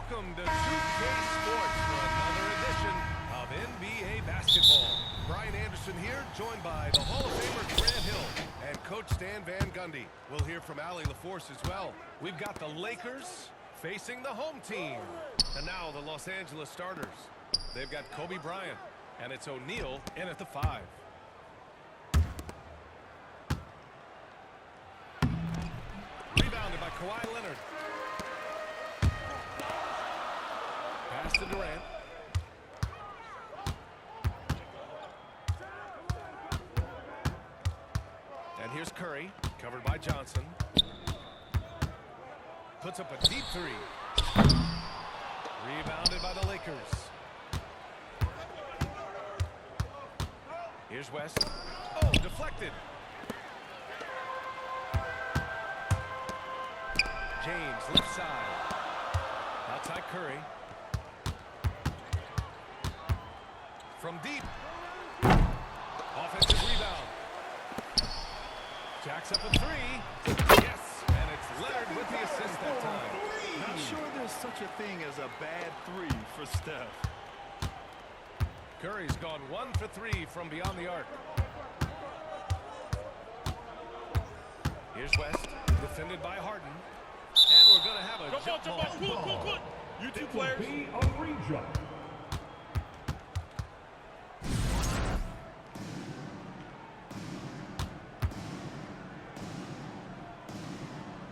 Welcome to 2K Sports for another edition of NBA basketball. Brian Anderson here, joined by the Hall of Famer Grant Hill and Coach Stan Van Gundy. We'll hear from Allie LaForce as well. We've got the Lakers facing the home team. And now the Los Angeles starters. They've got Kobe Bryant, and it's O'Neal in at the 5. Rebounded by Kawhi Leonard. Pass to Durant. And here's Curry, covered by Johnson. Puts up a deep 3. Rebounded by the Lakers. Here's West. Oh, deflected. James, left side. Outside Curry. From deep. Offensive rebound. Jacks up a 3. Yes, and it's Leonard with the assist that time. Not sure there's such a thing as a bad 3 for Steph. Curry's gone 1 for 3 from beyond the arc. Here's West, defended by Harden. And we're going to have a jump ball. You two players. Be a rejump.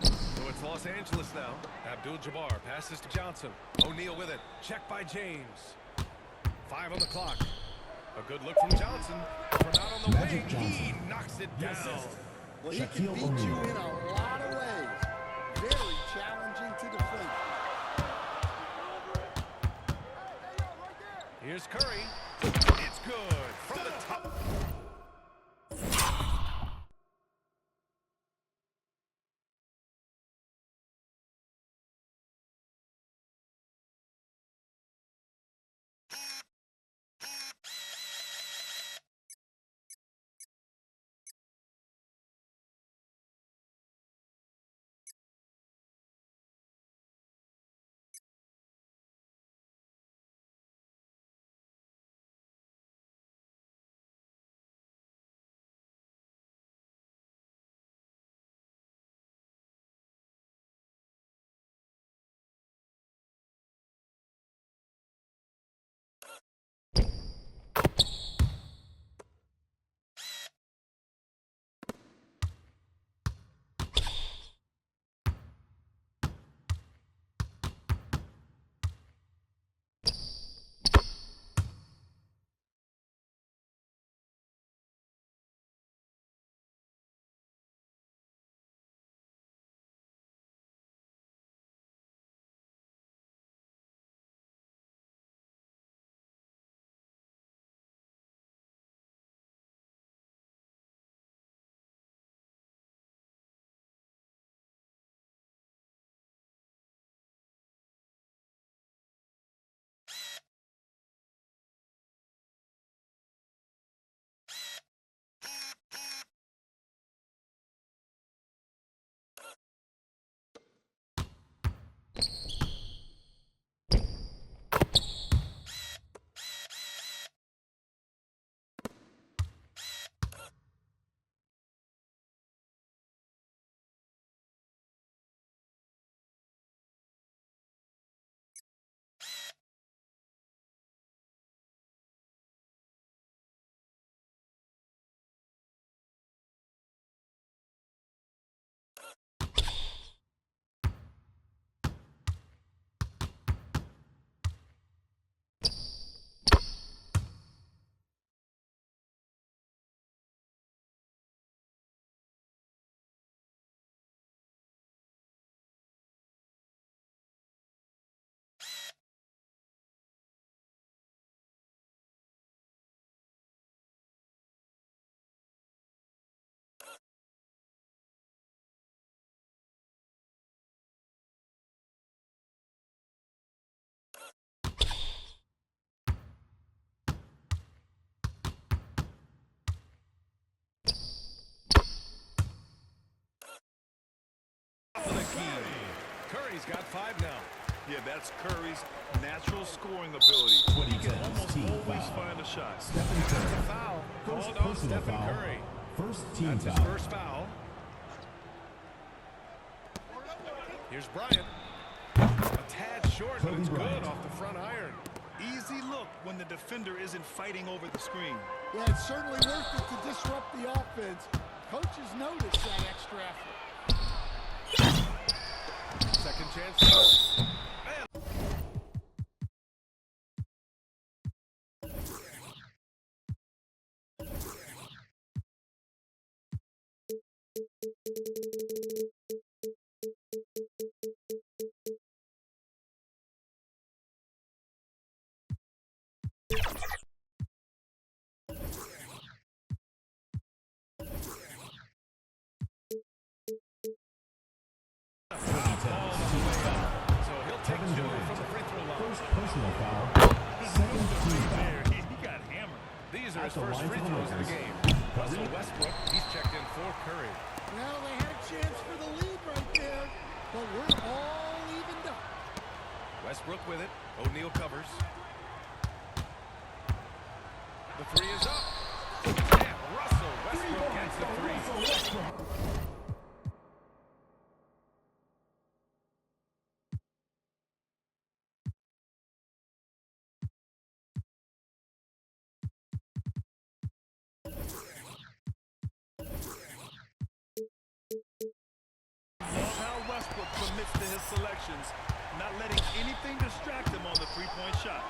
So it's Los Angeles now. Abdul-Jabbar passes to Johnson. O'Neal with it. Checked by James. 5 on the clock. A good look from Johnson. From out on the wing, he knocks it down. Well, he can beat you in a lot of ways. Very challenging to defend. Here's Curry. It's good from the top. Curry's got 5 now. Yeah, that's Curry's natural scoring ability. He can almost always find a shot. Stephen That's Curry. a foul. First Called on personal Stephen foul. Curry. First team That's his foul. first foul. Here's Bryant. A tad short, but Kobe it's good Bryant. off the front iron. Easy look when the defender isn't fighting over the screen. Yeah, it's certainly worth it to disrupt the offense. Coaches notice that extra effort. Second chance. Man. So he'll take Kevin two Durant. from the free throw line. First personal foul. Second team foul. There, he got hammered. These are At his the first line free for the throws of the Lakers. game. Russell Westbrook, he's checked in for Curry. Well, they had a chance for the lead right there, but we're all evened up. Westbrook with it. O'Neal covers. The three is up. And Russell Westbrook gets the three. Love how Westbrook commits to his selections, not letting anything distract him on the three-point shot.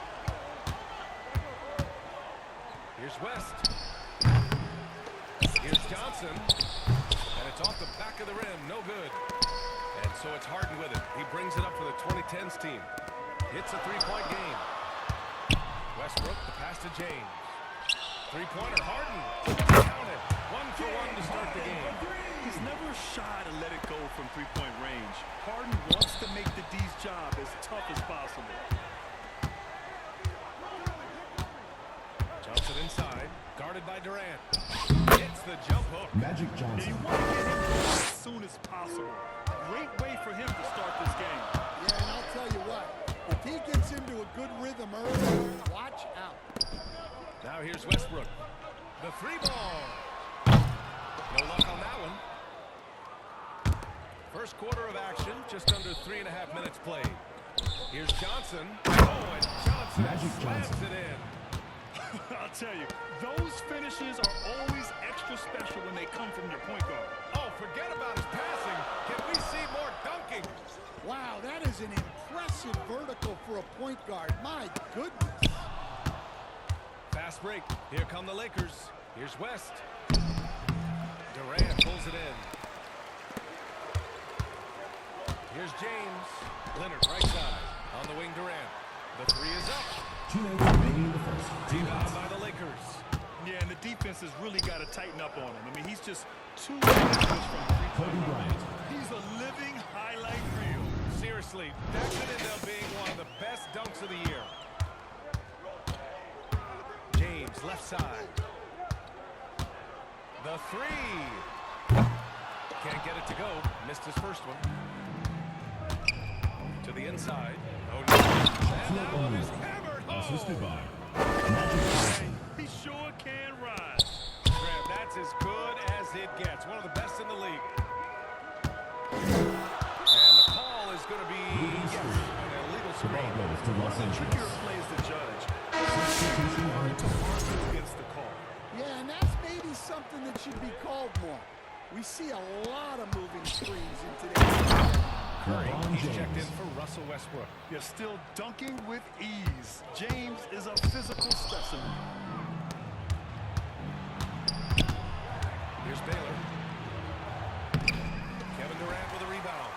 Here's West. Here's Johnson. And it's off the back of the rim. No good. And so it's Harden with it. He brings it up for the 2010s team. It's a three-point game. Westbrook, the pass to James. Three-pointer, Harden. Count it. 1 for 1 to start the game. He's never shy to let it go from three-point range. Harden wants to make the D's job as tough as possible. Johnson inside, guarded by Durant. Hits the jump hook. Magic You Johnson. want to get him going as soon as possible. Great way for him to start this game. Yeah, and I'll tell you what, if he gets into a good rhythm early, watch out. Now here's Westbrook. The three ball. No luck on that one. First quarter of action, just under 3.5 minutes played. Here's Johnson. Oh, and Johnson Magic slams Johnson. it in. I'll tell you, those finishes are always extra special when they come from your point guard. Oh, forget about his passing. Can we see more dunking? Wow, that is an impressive vertical for a point guard. My goodness. Fast break. Here come the Lakers. Here's West. Durant pulls it in. Here's James. Leonard right side. On the wing, Durant. The three is up. 2 minutes remaining in the first. Rebound by the Lakers. Yeah, and the defense has really got to tighten up on him. I mean, he's just too dangerous from three-point Kobe range. Bryant. He's a living highlight reel. Seriously, that could end up being one of the best dunks of the year. James, left side. The three. Can't get it to go. Missed his first one. To the inside. O'Neal. And that one is hammered Assisted home. by Magic Johnson. He sure can rise. Graham, that's as good as it gets. One of the best in the league. And the call is going to be yes, an illegal The ball screen. goes to Los Trickier Angeles. plays the judge. Substitution on To argue against the call. Yeah, and that's maybe something that should be called more. We see a lot of moving screens in today's game. Curry, LeBron he's checked in James. for Russell Westbrook. You're still dunking with ease. James is a physical specimen. Here's Baylor. Kevin Durant with a rebound.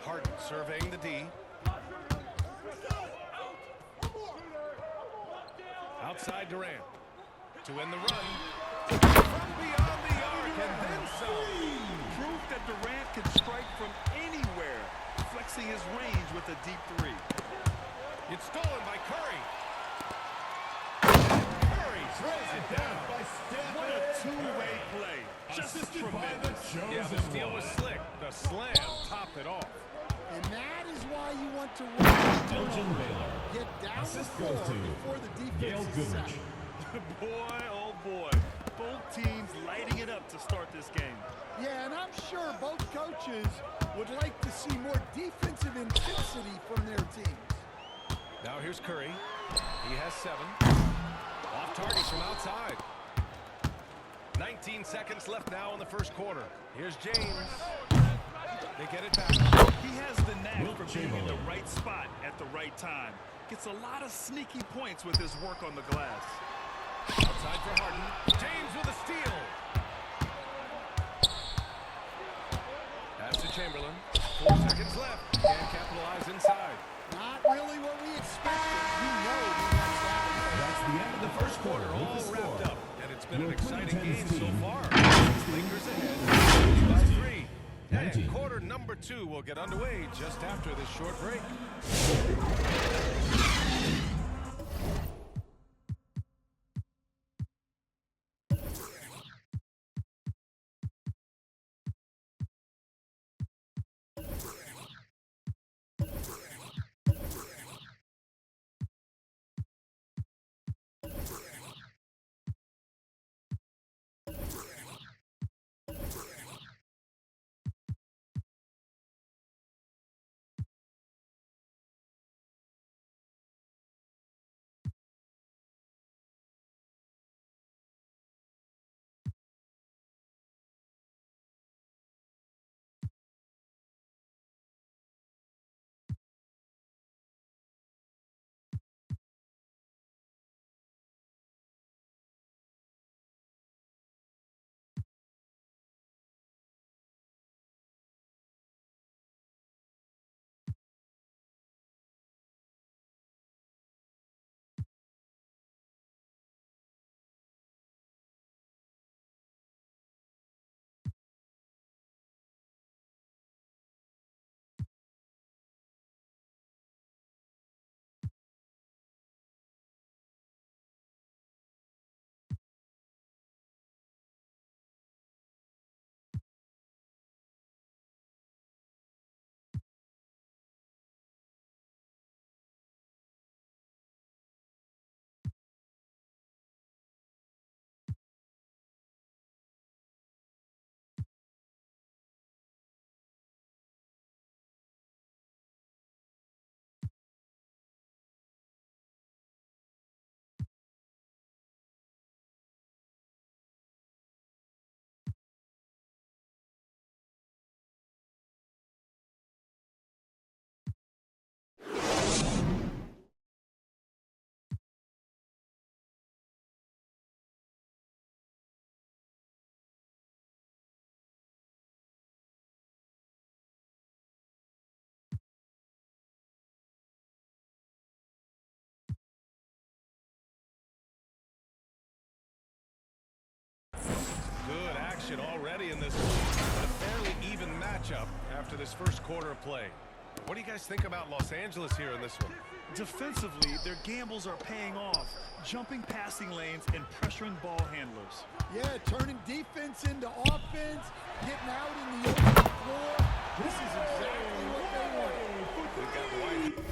Harden surveying the D. Outside Durant. To win the run. From beyond the arc and then some. Proof that Durant can strike from anywhere, flexing his range with a deep three. It's stolen by Curry. And Curry throws it down. What a two-way play. Just Assisted by the tremendous. chosen Yeah, the steal was one. slick. The slam topped it off. And that is why you want to run. Elgin Baylor. Get down the Assist floor goes to before the Gail defense is set. Goodrich. Boy, oh boy. Both teams lighting it up to start this game. Yeah, and I'm sure both coaches would like to see more defensive intensity from their teams. Now here's Curry. He has 7. Off target from outside. 19 seconds left now in the first quarter. Here's James. They get it back. He has the knack Wilt for being in the Chamberlain. right spot at the right time. Gets a lot of sneaky points with his work on the glass. Outside for Harden. James with a steal. Pass to Chamberlain. 4 seconds left. Can't capitalize inside. Not really what we expected. You know he wants that. That's the end of the first quarter with the All score. wrapped up, and it's been Your an exciting Clinton game so team, far. 16, Lakers ahead by 3. 19. And quarter number 2 will get underway just after this short break. Good action already in this one, but a fairly even matchup after this first quarter of play. What do you guys think about Los Angeles here in this one? Defensively, their gambles are paying off. Jumping passing lanes and pressuring ball handlers. Yeah, turning defense into offense, getting out in the open floor. This is exactly what they want. They've got Dwight.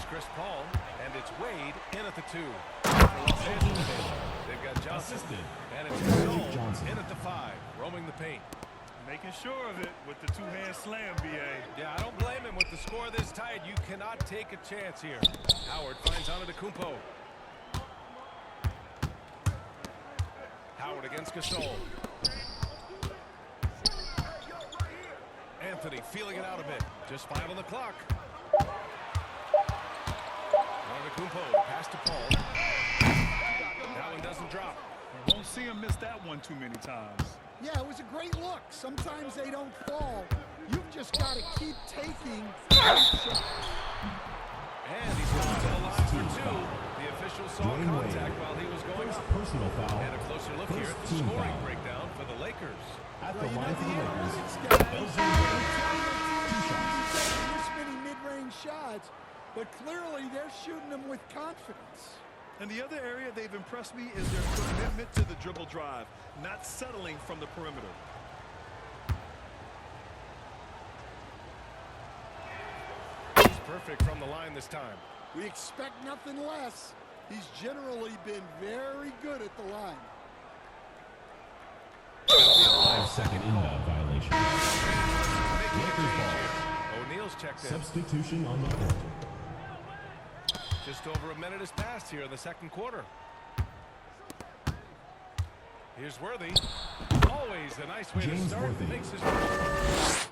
Chris Paul, and it's Wade in at the 2. For Los Angeles, they've got Johnson, Assisted. and it's Magic Gasol Johnson. in at the 5, roaming the paint. Making sure of it with the two-hand slam, B.A. Yeah, I don't blame him. With the score this tight, you cannot take a chance here. Howard finds Antetokounmpo. Howard against Gasol. Anthony feeling it out a bit. Just 5 on the clock. Antetokounmpo, pass to Paul. That one doesn't drop. Won't see him miss that one too many times. Yeah, it was a great look. Sometimes they don't fall. You've just got to keep taking great shots. And he's going to the line for 2. The official saw Dwayne contact Wade. while he was going First up. personal foul. And a closer look here at the First team scoring foul. breakdown for the Lakers. At the Well, you line know, for the the Lakers, analytics guys, LJ Wade. two shots. This many mid-range shots, but clearly they're shooting them with confidence. And the other area they've impressed me is their commitment to the dribble drive, not settling from the perimeter. He's perfect from the line this time. We expect nothing less. He's generally been very good at the line. 5-second inbound violation. Making a Lakers change ball. here. O'Neal's checked in. Substitution on the court. Just over a minute has passed here in the second quarter. Here's Worthy. Always a nice way to James start. Worthy. Makes his move.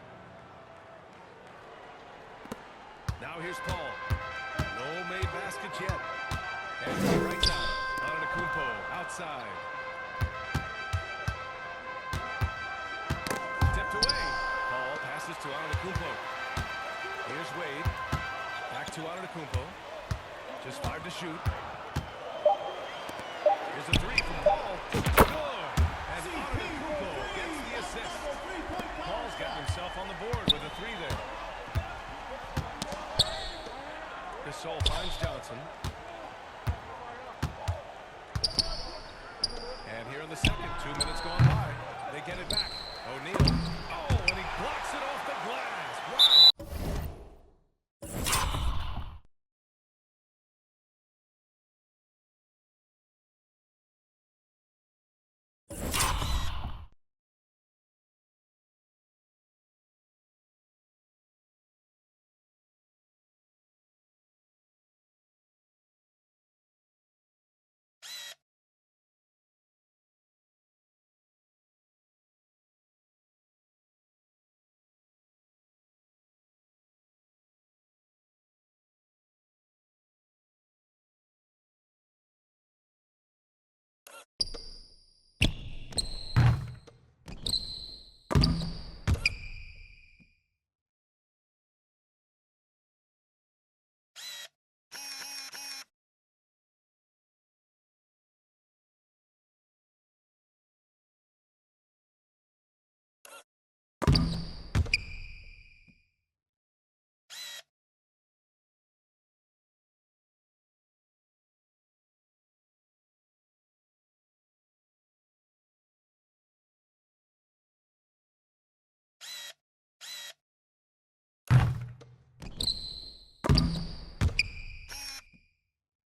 Now here's Paul. No made baskets yet. And to the right side. Antetokounmpo outside. Tipped away. Paul passes to Antetokounmpo. Here's Wade. Back to Antetokounmpo. Just 5 to shoot. Here's a 3 from Paul. Good. And Antetokounmpo gets the assist. Paul's got himself on the board with a 3 there. Gasol finds Johnson. And here in the second, 2 minutes gone by. They get it back. O'Neal. Oh, and he blocks it off the glass. Wow.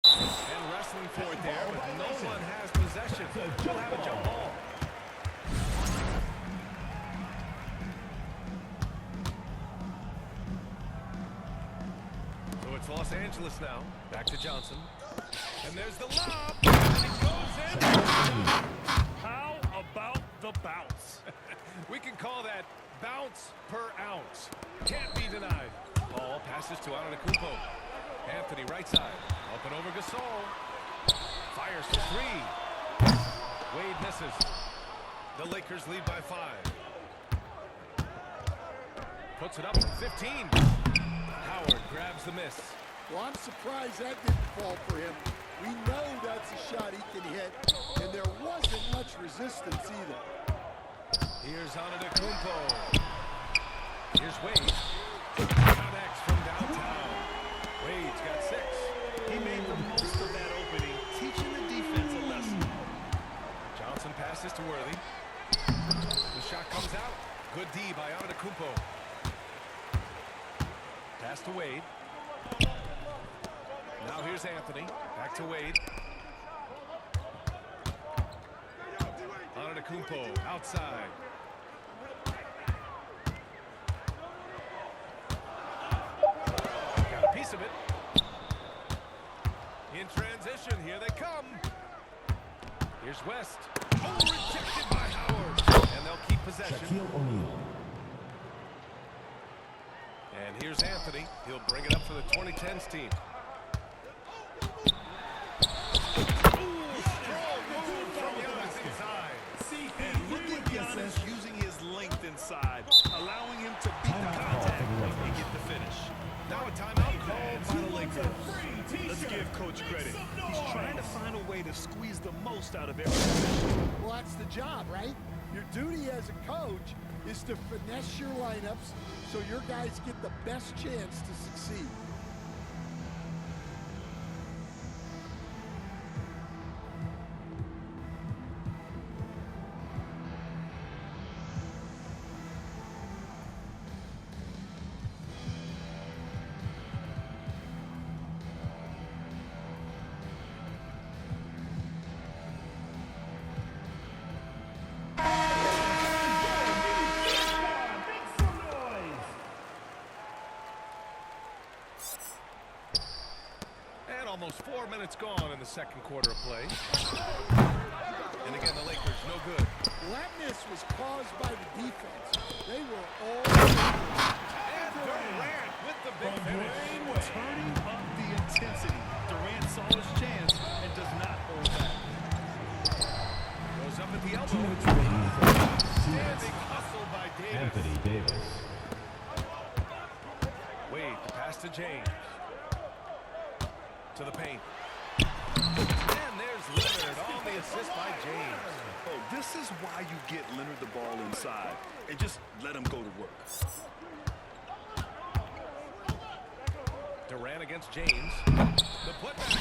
And wrestling for it there, but no one has possession. He'll have a jump ball. So it's Los Angeles now. Back to Johnson. And there's the lob. And it goes in. How about the bounce? We can call that bounce per ounce. Can't be denied. Paul passes to Antetokounmpo. Anthony right side. Up and over Gasol. Fires for 3. Wade misses. The Lakers lead by 5. Puts it up for 15. Howard grabs the miss. Well, I'm surprised that didn't fall for him. We know that's a shot he can hit, and there wasn't much resistance either. Here's Antetokounmpo. Here's Wade. Connects from downtown. Wade's got 6. He made the most of that opening, teaching the defense a lesson. Johnson passes to Worthy. The shot comes out. Good D by Antetokounmpo. Pass to Wade. Here's Anthony. Back to Wade. Antetokounmpo outside. Got a piece of it. In transition, here they come. Here's West. Oh, rejected by Howard. And they'll keep possession. Shaquille O'Neal. And here's Anthony. He'll bring it up for the 2010s team. And look at Giannis using his length inside, allowing him to beat the contact and get the finish. Now a timeout called by the Lakers. Let's give Coach credit. He's trying to find a way to squeeze the most out of every possession. Well, that's the job, right? Your duty as a coach is to finesse your lineups so your guys get the best chance to succeed. And almost 4 minutes gone in the second quarter of play. And again, the Lakers no good. Lateness was caused by the defense. They were all... And Durant with the big finish. Turning up the intensity. Durant saw his chance and does not hold back. Goes up at the 2 elbow. minutes remaining for Standing hustle by Davis. Anthony Davis. Wade, the pass to James. To the paint. And there's Leonard on the assist by James. Oh, this is why you get Leonard the ball inside and just let him go to work. Durant against James. The putback.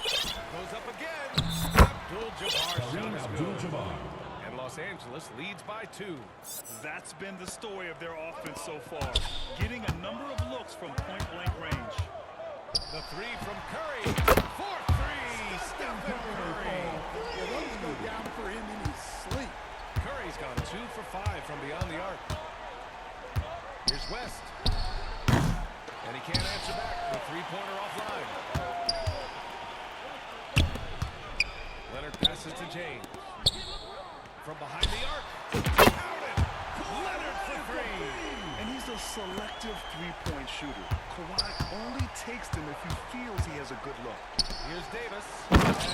Goes up again. Abdul-Jabbar shot Kareem is good. Abdul-Jabbar. And Los Angeles leads by 2. That's been the story of their offense so far. Getting a number of looks from point-blank range. The 3 from Curry. 4-3. Stephen Curry. Yeah, those go down for him in his sleep. Curry's gone 2 for 5 from beyond the arc. Here's West. And he can't answer back. The 3-pointer offline. Leonard passes to James. From behind the arc. Counted. Leonard for 3. And he's a selective three-point shooter. Kawhi only takes them if he feels he has a good look. Here's Davis. And Davis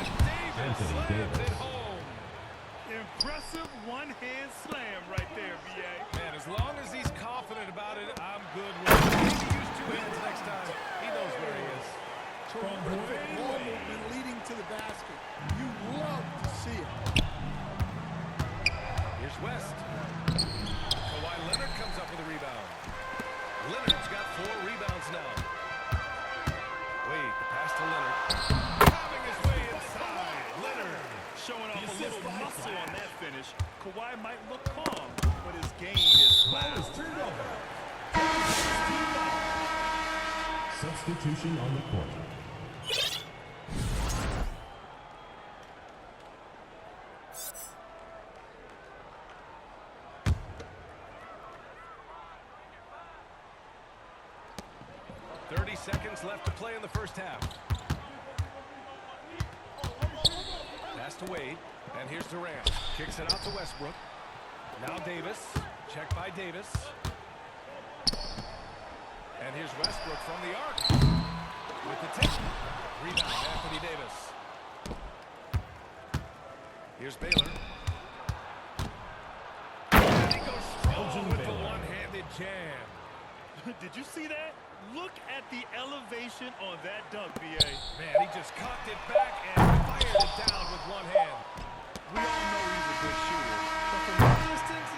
Anthony slams Davis. it home. Impressive one-hand slam right there, B.A. Man, as long as he's confident about it, I'm good with it. Maybe use 2 hands next time. He knows where he is. Terrific ball movement leading to the basket. You love to see it. Here's West. Kawhi Leonard comes up with a rebound. Leonard's got 4 rebounds now. Wade, the pass to Leonard. Having his way inside. Leonard. Showing off a little muscle on that finish. Kawhi might look calm, but his game is loud. Turned over. Substitution on the court. Seconds left to play in the first half. Pass to Wade, and here's Durant. Kicks it out to Westbrook. Now Davis. Check by Davis. And here's Westbrook from the arc. With the tip. Rebound, Anthony Davis. Here's Baylor. And he goes strong with the one-handed jam. Did you see that? Look at the elevation on that dunk, B.A. Man, he just cocked it back and fired it down with one hand. We all know he's a good shooter. But from that distance,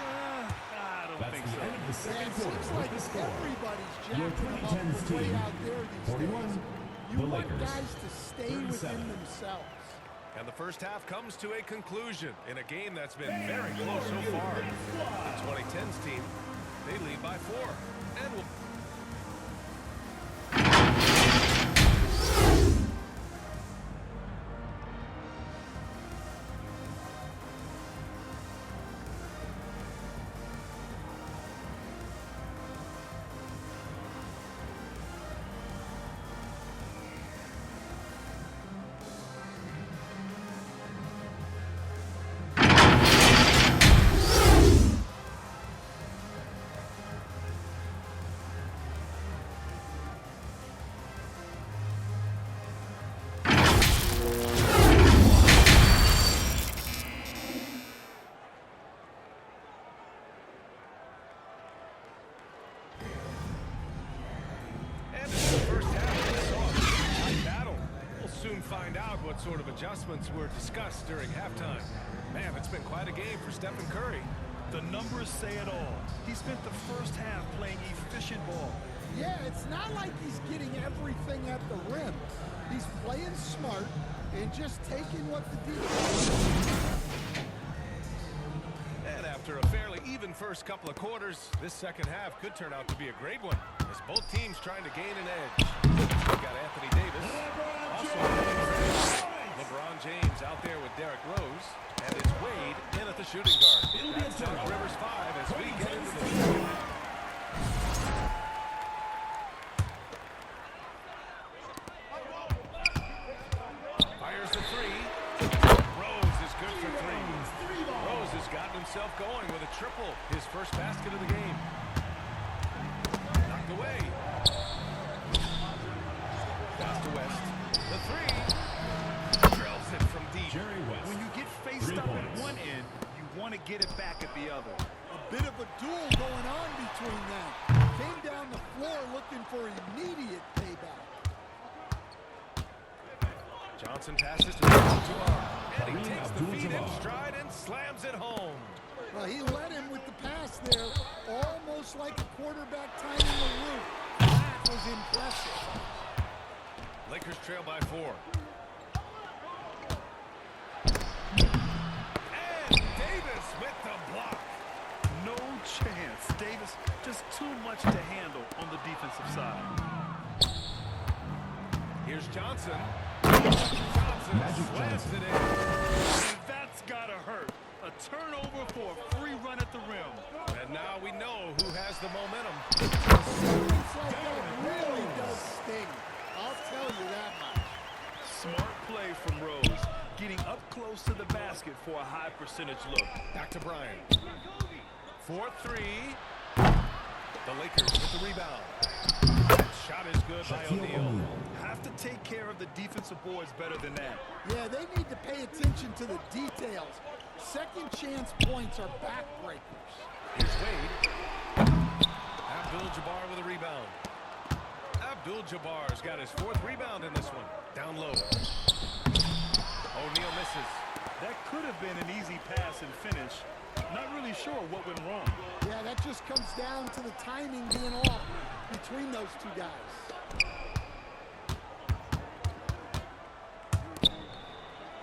I don't That's think the so. end of the And second it quarter seems with like the score. everybody's Your jacking them 2010s up way team, out there these 41, days. You the want Lakers, guys to stay within 37. themselves. And the first half comes to a conclusion in a game that's been very close so far. The 2010s team, they lead by 4. And we'll adjustments were discussed during halftime. Man, it's been quite a game for Stephen Curry. The numbers say it all. He spent the first half playing efficient ball. Yeah, it's not like he's getting everything at the rim. He's playing smart and just taking what the defense. And after a fairly even first couple of quarters, this second half could turn out to be a great one, as both teams trying to gain an edge. We've got Anthony Davis. Also, LeBron James out there with Derrick Rose. And it's Wade in at the shooting guard. That's Doug Rivers 5 as we get into the second half. Fires the three. Rose is good for three. Rose has gotten himself going with a triple. His first basket of the game. Knocked away. Pass to West. The three. Drills it from deep. Jerry West. When you get faced up at one end, you want to get it back at the other. A bit of a duel going on between them. Came down the floor looking for immediate payback. Johnson passes to Abdul-Jabbar. And he takes the feet in stride and slams it home. Well, he led him with the pass there, almost like a quarterback timing the route. That was impressive. Lakers trail by 4. And Davis with the block. No chance. Davis just too much to handle on the defensive side. Here's Johnson. Johnson slams it in. And that's gotta hurt. A turnover for a free run at the rim. And now we know who has the momentum. It's like that really does sting. I'll tell you that much. Smart play from Rose. Getting up close to the basket for a high percentage look. Back to Bryant. 4-3. The Lakers with the rebound. That shot is good by O'Neal. Have to take care of the defensive boards better than that. Yeah, they need to pay attention to the details. Second chance points are backbreakers. Here's Wade. Abdul-Jabbar with a rebound. Abdul-Jabbar's got his 4th rebound in this one. Down low. O'Neal misses. That could have been an easy pass and finish. Not really sure what went wrong. Yeah, that just comes down to the timing being off between those two guys.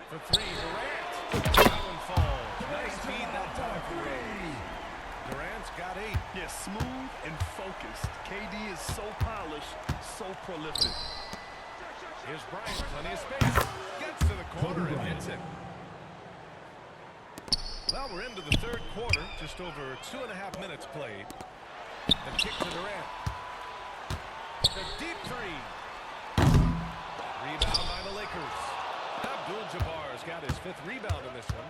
For 3, Durant. That one falls. Nice feed that time for Rose. Durant's got 8. Yeah, smooth and focused. KD is so polished, so prolific. Here's Bryant, plenty of space. Gets to the corner and hits it. Well, we're into the third quarter. Just over 2.5 minutes played. The kick to Durant. The deep 3. Rebound by the Lakers. Abdul-Jabbar's got his 5th rebound in this one.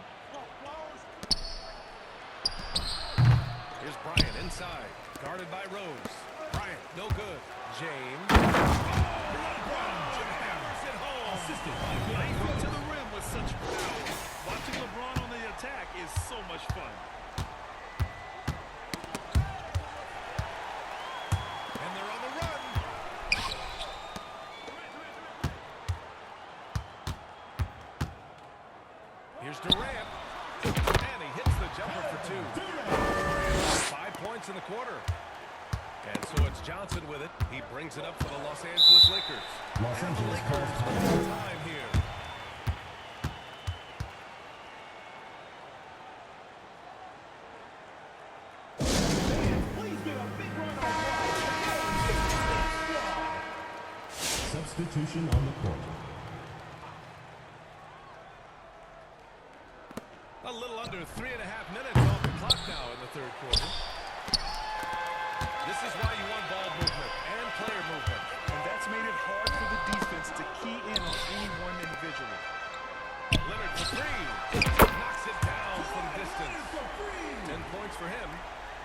Here's Bryant inside. Guarded by Rose. Bryant, no good. James. LeBron hammers it home. Assisted by Knifing to the rim with such power. Watching LeBron on the attack is so much fun. And they're on the run. Here's Durant. And he hits the jumper for 2. 5 points in the quarter. And so it's Johnson with it. He brings it up for the Los Angeles Lakers. Los And the Angeles Lakers calls full time here. Substitution on the court. A little under 3.5 minutes off the clock now in the third quarter. This is why you want ball movement and player movement. And that's made it hard for the defense to key in on any one individual. Leonard for 3. Knocks it down from distance. 10 points for him.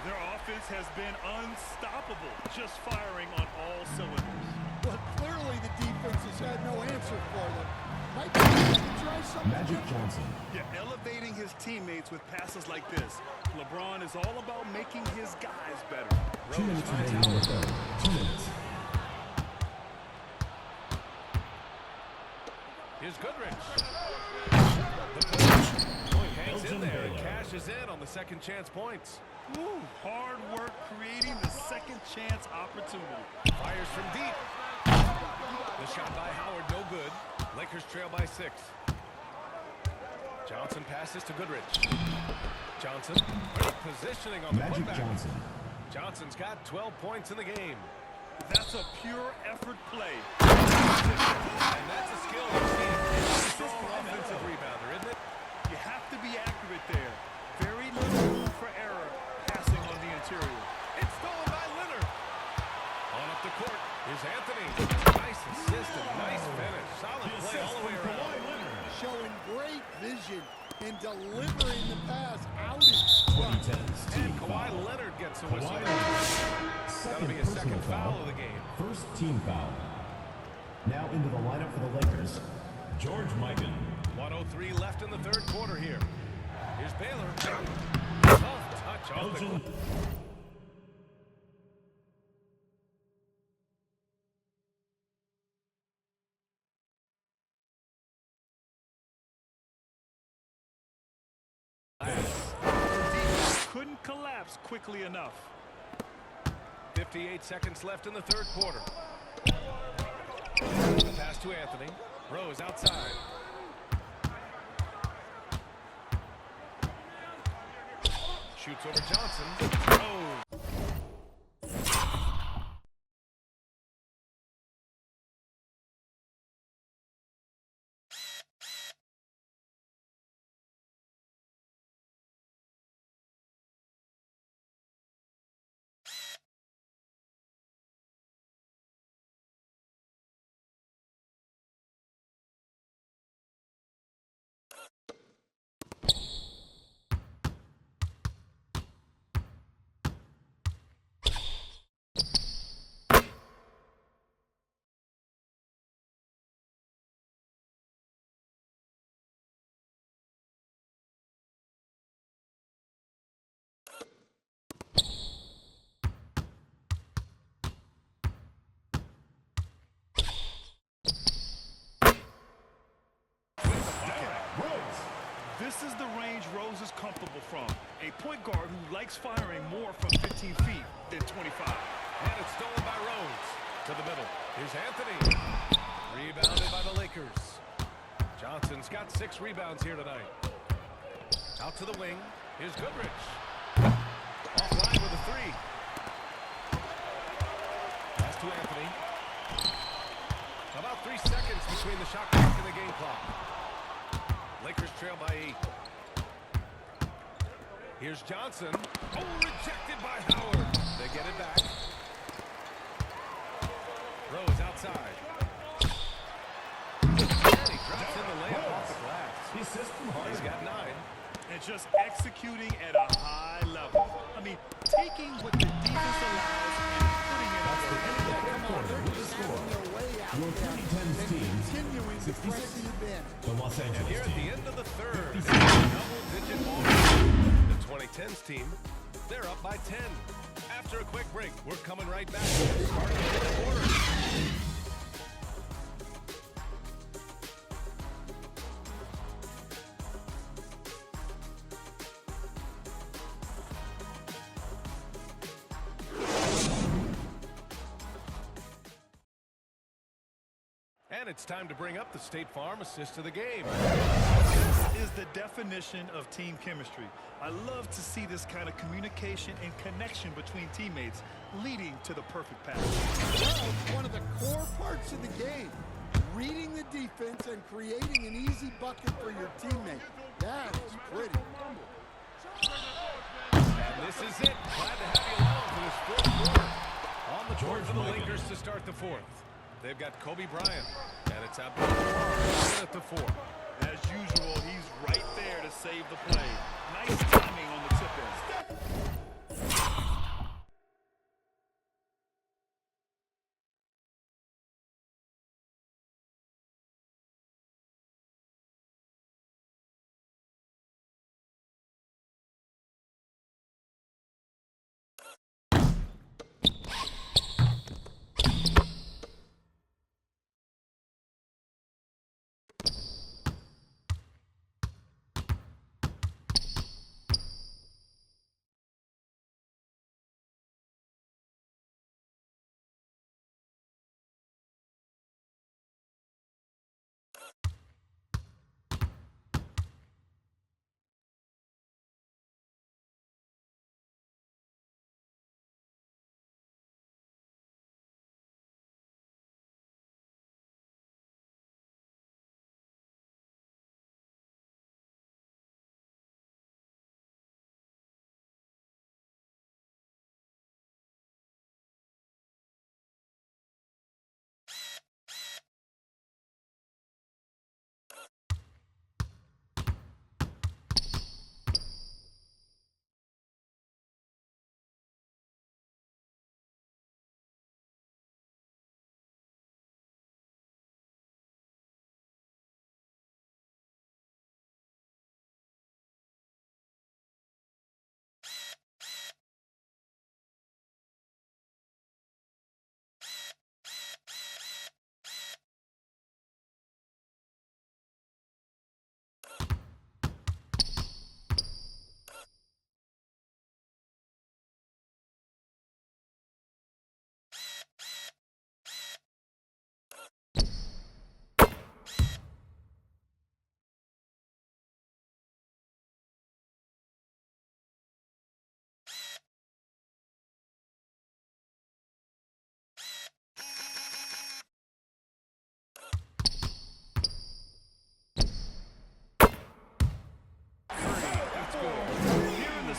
Their offense has been unstoppable, just firing on all cylinders. But clearly the defense has had no answer for them. Might be able to try something Magic different. Johnson. Yeah, elevating his teammates with passes like this. LeBron is all about making his guys better. 2 minutes remaining in the third. 2 minutes. Here's Goodrich. The point hangs in there and cashes in on the second chance points. Ooh, hard work creating the second chance opportunity. Fires from deep. The shot by Howard, no good. Lakers trail by 6. Johnson passes to Goodrich. Johnson, great positioning on the Magic putback. Johnson. Johnson's got 12 points in the game. That's a pure effort play. And that's a skill you've seen. Strong offensive rebounder, isn't it? You have to be accurate there. Very little room for error passing on the interior. It's stolen by Leonard. On up the court is Anthony. Nice assist and nice finish. Solid play all the way around. Showing great vision and delivering the pass out in front. 2010's And team Kawhi foul. Leonard gets a whistle. Kawhi That'll be a second foul of the game. First team foul. Now into the lineup for the Lakers, George Mikan. 1:03 left in the third quarter here. Here's Baylor. Tough touch off the Elgin. Couldn't collapse quickly enough. 58 seconds left in the third quarter. Pass to Anthony. Rose outside. Shoots over Johnson. Rose. This is the range Rose is comfortable from. A point guard who likes firing more from 15 feet than 25. And it's stolen by Rose. To the middle. Here's Anthony. Rebounded by the Lakers. Johnson's got 6 rebounds here tonight. Out to the wing. Here's Goodrich. Offline with a 3. Pass to Anthony. About 3 seconds between the shot clock and the game clock. Lakers trail by 8. Here's Johnson. Oh, rejected by Howard. They get it back. Rose outside. And he drops in the layup off the glass. The assist from Harden. He's got 9. And just executing at a high level. I mean, taking what the defense allows and putting it up. Quarter with the score. Your 2010's team, Continuing to press the advantage. the Los And Angeles here at the team. end of the third, double-digit ball game. The 2010s team, they're up by 10. After a quick break, we're coming right back. Starting the fourth quarter. And it's time to bring up the State Farm assist of the game. This is the definition of team chemistry. I love to see this kind of communication and connection between teammates leading to the perfect pass. Well, one of the core parts of the game. Reading the defense and creating an easy bucket for your teammate. That is pretty. And this is it. Glad to have you along for this fourth quarter. On the board for the Mikan. Lakers to start the fourth. They've got Kobe Bryant, and it's Abdul-Jabbar at the 4. As usual, he's right there to save the play. Nice timing on the tip-in.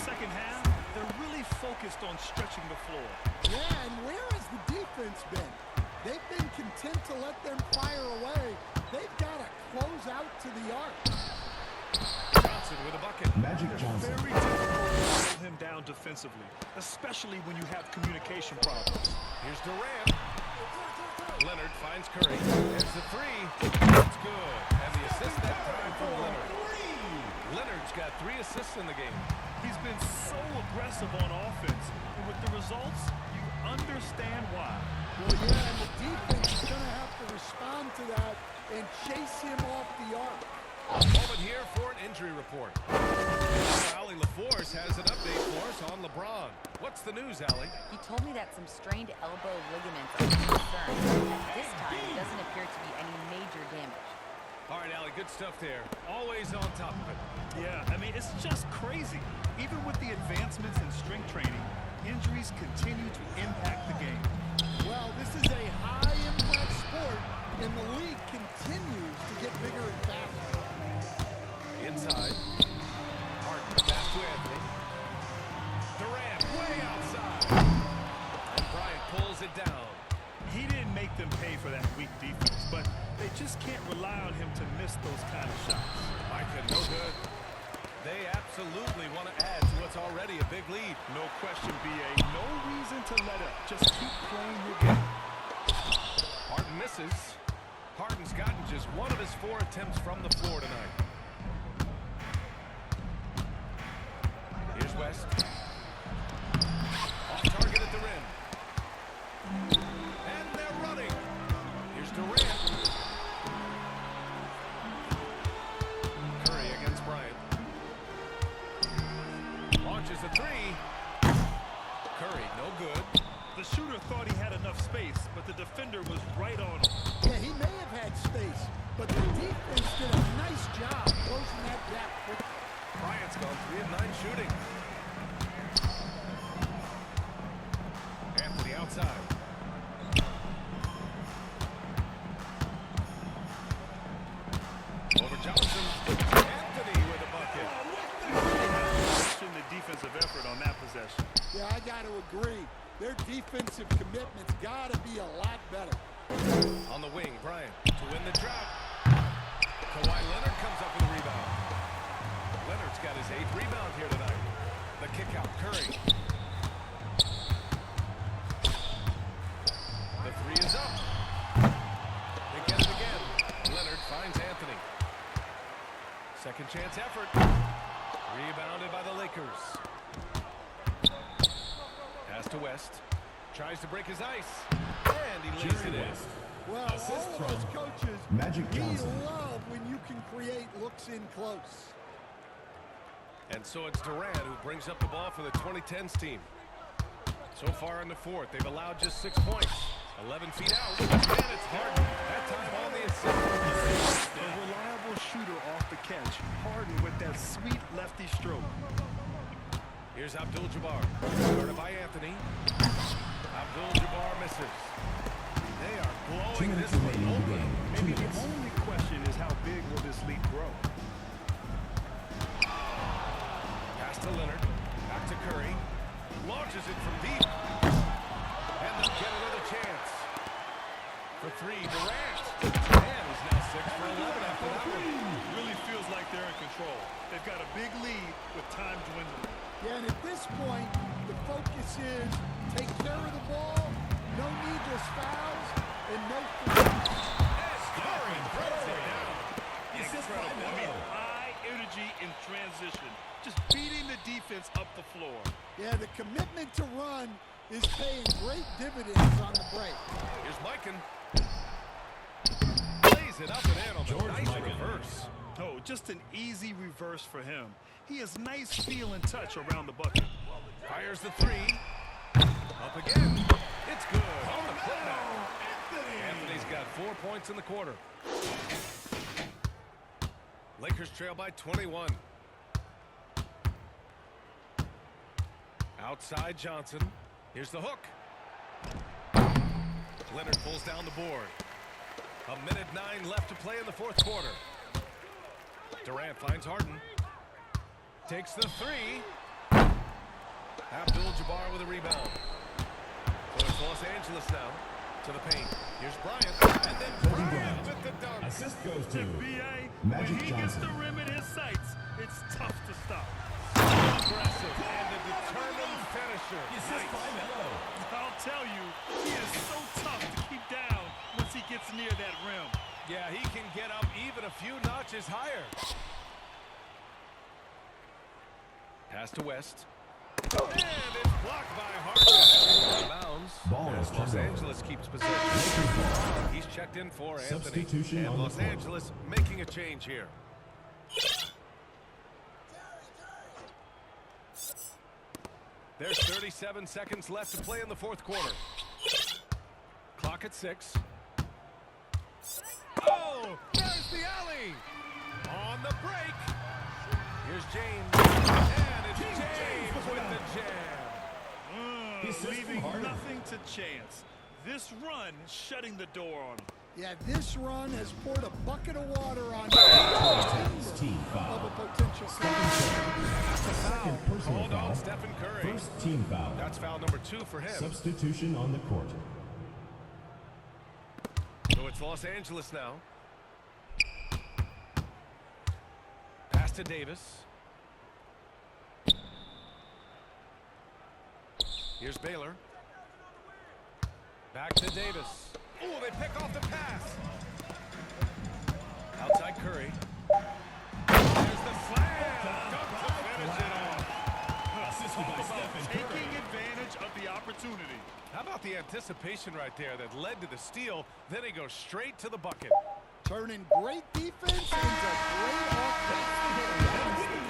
second half, they're really focused on stretching the floor. Yeah, and where has the defense been? They've been content to let them fire away. They've got to close out to the arc. Johnson with a bucket. Magic Johnson. Very difficult to hold him down defensively, especially when you have communication problems. Here's Durant. Leonard finds Curry. There's the three. It's good. And the assist that time from Leonard. Leonard's got 3 assists in the game. He's been so aggressive on offense, and with the results, you understand why. Well, yeah, and the defense is going to have to respond to that and chase him off the arc. A moment here for an injury report. Allie LaForce has an update for us on LeBron. What's the news, Allie? He told me that some strained elbow ligaments are a concern. At this time, it doesn't appear to be any major damage. All right, Allie, good stuff there. Always on top of it. Yeah, I mean, it's just crazy. Even with the advancements in strength training, injuries continue to impact the game. Well, this is a high-impact sport, and the league continues to get bigger and faster. Inside. Harden pass to Anthony. Durant way outside. And Bryant pulls it down. He didn't make them pay for that weak defense, but they just can't rely on him to miss those kind of shots. Micah, no good. They absolutely want to add to what's already a big lead. No question, B.A. No reason to let up. Just keep playing your game. Harden misses. Harden's gotten just 1 of his 4 attempts from the floor tonight. Here's West. Off target at the rim. And they're running. Here's Durant. Curry against Bryant. Launches a 3. Curry, no good. The shooter thought he had enough space, but the defender was right on him. Yeah, he may have had space, but the defense did a nice job closing that gap quickly. Bryant's gone 3 of 9 shooting. Anthony outside. Over Johnson. Anthony with a bucket. Question the defensive effort on that possession. Yeah, I got to agree. Their defensive commitment's got to be a lot better. On the wing, Bryant to win the drought. Kawhi Leonard comes up with a rebound. Leonard's got his 8th rebound here tonight. The kick out, Curry. The 3 is up. They get it again. Leonard finds Anthony. Second chance effort. Rebounded by the Lakers. Pass to West. Tries to break his ice. And he lays it in. Well, all of us coaches, Magic we Johnson. love when you can create looks in close. And so it's Durant who brings up the ball for the 2010s team. So far in the 4th, they've allowed just 6 points. 11 feet out. And it's Harden. That time on the assist. A reliable shooter off the catch. Harden with that sweet lefty stroke. Here's Abdul-Jabbar. Started by Anthony. Abdul-Jabbar misses. They are 2 blowing minutes this one remaining in the open. game. 2 Maybe the minutes. only question is how big will this lead grow? Pass to Leonard. Back to Curry. Launches it from deep. And they'll get another chance. For 3, Durant. And he's now 6 for 11 after that one. Really feels like they're in control. They've got a big lead with time dwindling. Yeah, and at this point, the focus is take care of the ball, no needless fouls, and no Curry throws it down. Incredible. I mean, high energy in transition. Just beating the defense up the floor. Yeah, the commitment to run is paying great dividends on the break. Here's Mikan. Lays it up and in on the George nice Mikan. reverse. Oh, just an easy reverse for him. He has nice feel and touch around the bucket. Fires the 3. Up again. It's good. On the putback. Anthony's got 4 points in the quarter. Lakers trail by 21. Outside Johnson. Here's the hook. Leonard pulls down the board. 1:09 left to play in the 4th quarter. Durant finds Harden. Takes the 3. Abdul-Jabbar with a rebound. So it's Los Angeles now. To the paint. Here's Bryant. And then Kobe Bryant Bryant. with the dunk. Assist goes to NBA, Magic when he gets Johnson. the rim in his sights, it's tough to stop. Aggressive and a determined finisher. Assist by Melo. I'll tell you, he is so tough to keep down once he gets near that rim. Yeah, he can get up even a few notches higher. Pass to West. And it's blocked by Harden. Bounds. Ball is As Los turned over. Angeles keeps possession. He's checked in for Anthony. Substitution And on the Los court. Angeles making a change here. There's 37 seconds left to play in the fourth quarter. Clock at 6. Oh, there's the alley. On the break. Here's James. And it's James with the jam. The assist from Leaving Harden. nothing to chance. This run shutting the door on him. Yeah, this run has poured a bucket of water on Team of foul. a potential. Second personal Hold on, foul. Stephen Curry. First team foul. That's foul number 2 for him. Substitution on the court. So it's Los Angeles now. Pass to Davis. Here's Baylor. Back to Davis. Oh, they pick off the pass. Outside Curry. There's the slam. Dunk to finish it off. Assisted by Stephen Curry. Taking advantage of the opportunity. How about the anticipation right there that led to the steal? Then he goes straight to the bucket. Turning great defense into great offense.